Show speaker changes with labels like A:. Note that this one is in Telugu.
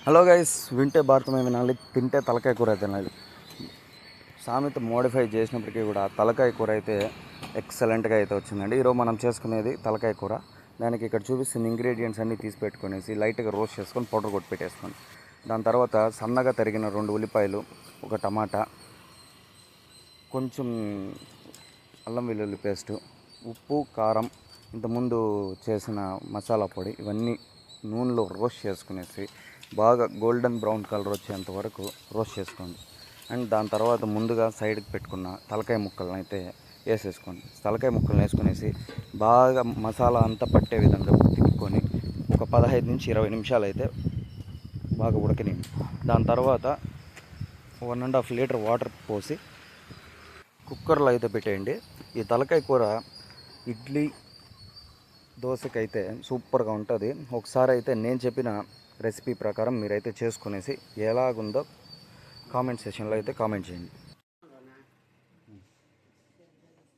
A: హలో గైస్, వింటే భారతమే వినాలి, తింటే తలకాయ కూర తినాలి. సామెత మోడిఫై చేసినప్పటికీ కూడా తలకాయ కూర అయితే ఎక్సలెంట్గా అయితే వచ్చిందండి. ఈరోజు మనం చేసుకునేది తలకాయ కూర. దానికి ఇక్కడ చూపిస్తున్న ఇంగ్రీడియంట్స్ అన్నీ తీసి పెట్టుకునేసి లైట్గా రోస్ట్ చేసుకొని పౌడర్ కొట్టి పెట్టేసుకోండి. దాని తర్వాత సన్నగా తరిగిన 2 ఉల్లిపాయలు, ఒక టమాటా, కొంచెం అల్లం వెల్లుల్లి పేస్టు, ఉప్పు, కారం, ఇంతకుముందు చేసిన మసాలా పొడి, ఇవన్నీ నూనెలో రోస్ట్ చేసుకునేసి బాగా గోల్డెన్ బ్రౌన్ కలర్ వచ్చేంత వరకు రోస్ట్ చేసుకోండి. అండ్ దాని తర్వాత ముందుగా సైడ్కి పెట్టుకున్న తలకాయ ముక్కలను అయితే వేసేసుకోండి. తలకాయ ముక్కలను వేసుకునేసి బాగా మసాలా అంతా పట్టే విధంగా తిప్పుకొని ఒక 15 నుంచి 20 నిమిషాలు అయితే బాగా ఉడకనివ్వండి. దాని తర్వాత 1.5 లీటర్ వాటర్ పోసి కుక్కర్లో అయితే పెట్టేయండి. ఈ తలకాయ కూర ఇడ్లీ, దోశకైతే సూపర్గా ఉంటుంది. ఒకసారి అయితే నేను చెప్పిన రెసిపీ ప్రకారం మీరైతే చేసుకునేసి ఎలాగుందో కామెంట్ సెక్షన్లో అయితే కామెంట్ చేయండి.